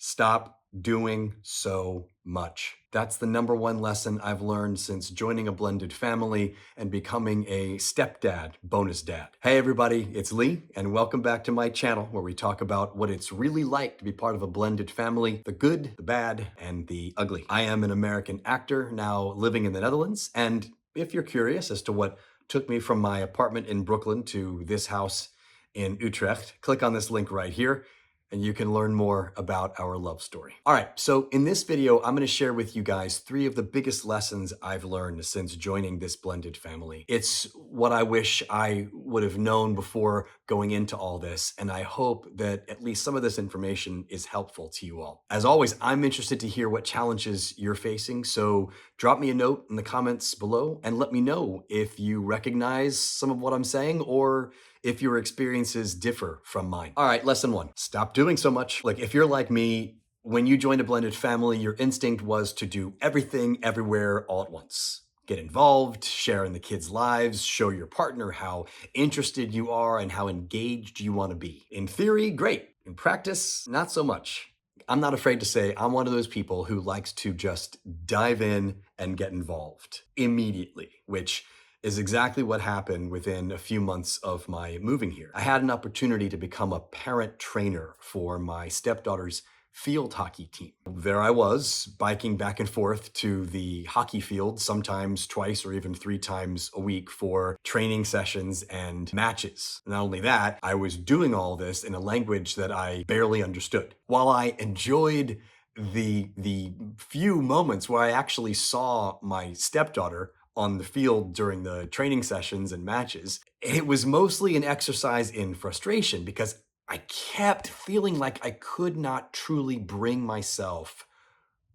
Stop doing so much. That's the number one lesson I've learned since joining a blended family and becoming a stepdad, bonus dad. Hey everybody, it's Lee, and welcome back to my channel where we talk about what it's really like to be part of a blended family, the good, the bad, and the ugly. I am an American actor now living in the Netherlands, and if you're curious as to what took me from my apartment in Brooklyn to this house in Utrecht, click on this link right here and you can learn more about our love story. All right, so in this video, I'm gonna share with you guys 3 of the biggest lessons I've learned since joining this blended family. It's what I wish I would have known before going into all this, and I hope that at least some of this information is helpful to you all. As always, I'm interested to hear what challenges you're facing, so drop me a note in the comments below and let me know if you recognize some of what I'm saying or if your experiences differ from mine. All right, lesson 1, stop doing so much. Like if you're like me, when you joined a blended family, your instinct was to do everything, everywhere, all at once. Get involved, share in the kids' lives, show your partner how interested you are and how engaged you want to be. In theory, great. In practice, not so much. I'm not afraid to say I'm one of those people who likes to just dive in and get involved immediately, which is exactly what happened within a few months of my moving here. I had an opportunity to become a parent trainer for my stepdaughter's field hockey team. There I was, biking back and forth to the hockey field, sometimes twice or even 3 times a week for training sessions and matches. Not only that, I was doing all this in a language that I barely understood. While I enjoyed the few moments where I actually saw my stepdaughter on the field during the training sessions and matches, it was mostly an exercise in frustration because I kept feeling like I could not truly bring myself,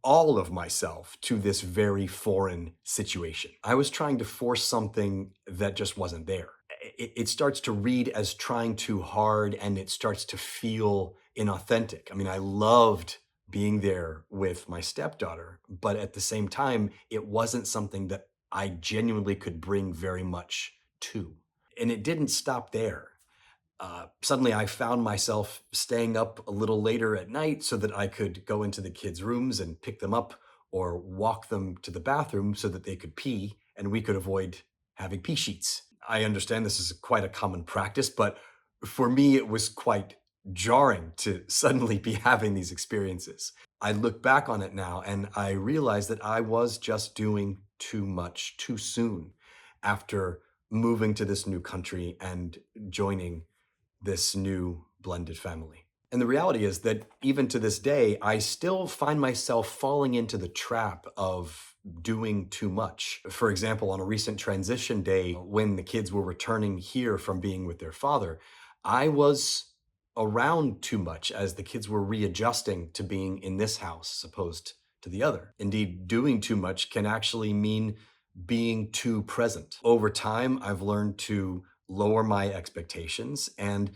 all of myself, to this very foreign situation. I was trying to force something that just wasn't there. It starts to read as trying too hard and it starts to feel inauthentic. I mean, I loved being there with my stepdaughter, but at the same time, it wasn't something that I genuinely could bring very much to. And it didn't stop there. Suddenly I found myself staying up a little later at night so that I could go into the kids' rooms and pick them up or walk them to the bathroom so that they could pee and we could avoid having pee sheets. I understand this is quite a common practice, but for me it was quite jarring to suddenly be having these experiences. I look back on it now and I realize that I was just doing too much too soon after moving to this new country and joining this new blended family. And the reality is that even to this day, I still find myself falling into the trap of doing too much. For example, on a recent transition day, when the kids were returning here from being with their father, I was around too much as the kids were readjusting to being in this house as opposed to the other. Indeed, doing too much can actually mean being too present. Over time, I've learned to lower my expectations and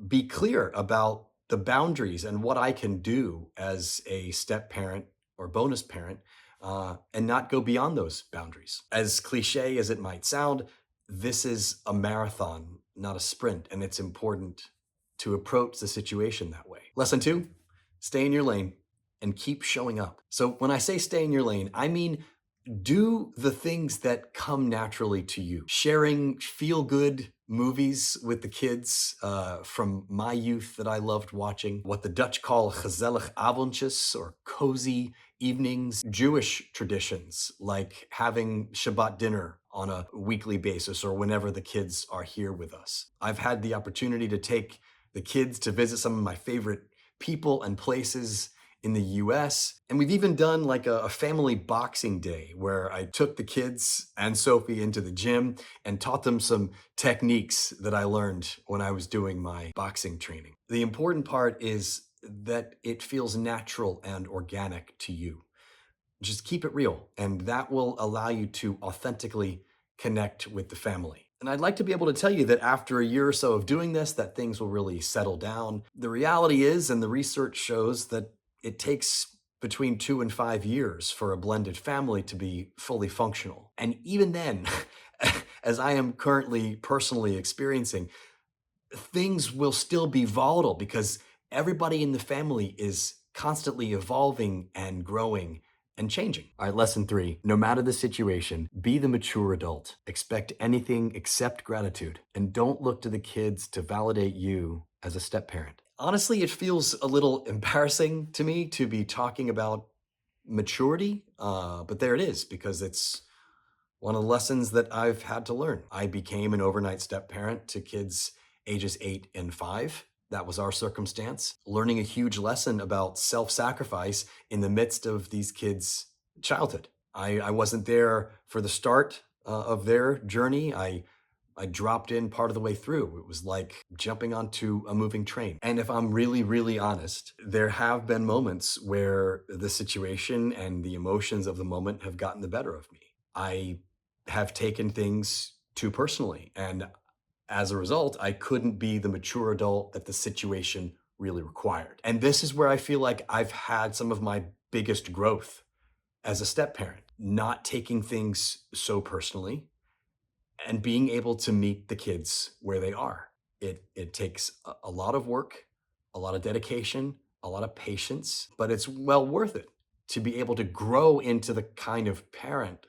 be clear about the boundaries and what I can do as a step parent or bonus parent, and not go beyond those boundaries. As cliche as it might sound, this is a marathon, not a sprint, and it's important to approach the situation that way. Lesson 2, stay in your lane and keep showing up. So when I say stay in your lane, I mean do the things that come naturally to you. Sharing feel-good movies with the kids from my youth that I loved watching, what the Dutch call gezellig avondjes, or cozy evenings. Jewish traditions like having Shabbat dinner on a weekly basis or whenever the kids are here with us. I've had the opportunity to take the kids to visit some of my favorite people and places in the US. And we've even done like a family boxing day where I took the kids and Sophie into the gym and taught them some techniques that I learned when I was doing my boxing training. The important part is that it feels natural and organic to you. Just keep it real, and that will allow you to authentically connect with the family. And I'd like to be able to tell you that after a year or so of doing this, that things will really settle down. The reality is, and the research shows, that it takes between 2 and 5 years for a blended family to be fully functional. And even then, as I am currently personally experiencing, things will still be volatile because everybody in the family is constantly evolving and growing and changing. All right, lesson 3. No matter the situation, be the mature adult. Expect anything except gratitude. And don't look to the kids to validate you as a step parent. Honestly, it feels a little embarrassing to me to be talking about maturity, but there it is, because it's one of the lessons that I've had to learn. I became an overnight step parent to kids ages 8 and 5. That was our circumstance. Learning a huge lesson about self-sacrifice in the midst of these kids' childhood. I wasn't there for the start of their journey. I dropped in part of the way through. It was like jumping onto a moving train. And if I'm really, really honest, there have been moments where the situation and the emotions of the moment have gotten the better of me. I have taken things too personally. And as a result, I couldn't be the mature adult that the situation really required. And this is where I feel like I've had some of my biggest growth as a step parent, not taking things so personally and being able to meet the kids where they are. It takes a lot of work, a lot of dedication, a lot of patience, but it's well worth it to be able to grow into the kind of parent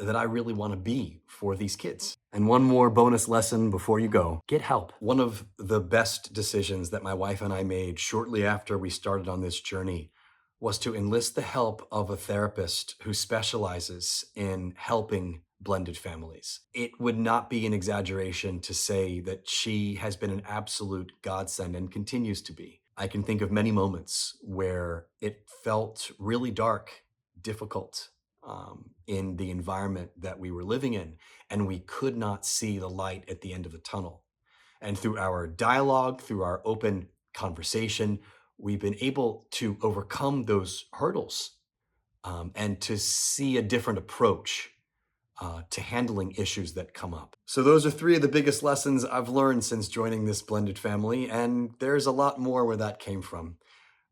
that I really want to be for these kids. And one more bonus lesson before you go: get help. One of the best decisions that my wife and I made shortly after we started on this journey was to enlist the help of a therapist who specializes in helping blended families. It would not be an exaggeration to say that she has been an absolute godsend and continues to be. I can think of many moments where it felt really dark, difficult, in the environment that we were living in, and we could not see the light at the end of the tunnel. And through our dialogue, through our open conversation, we've been able to overcome those hurdles, and to see a different approach to handling issues that come up. So those are 3 of the biggest lessons I've learned since joining this blended family, and there's a lot more where that came from.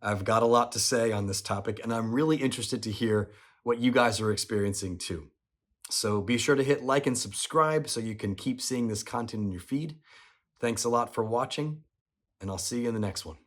I've got a lot to say on this topic, and I'm really interested to hear what you guys are experiencing too. So be sure to hit like and subscribe so you can keep seeing this content in your feed. Thanks a lot for watching, and I'll see you in the next one.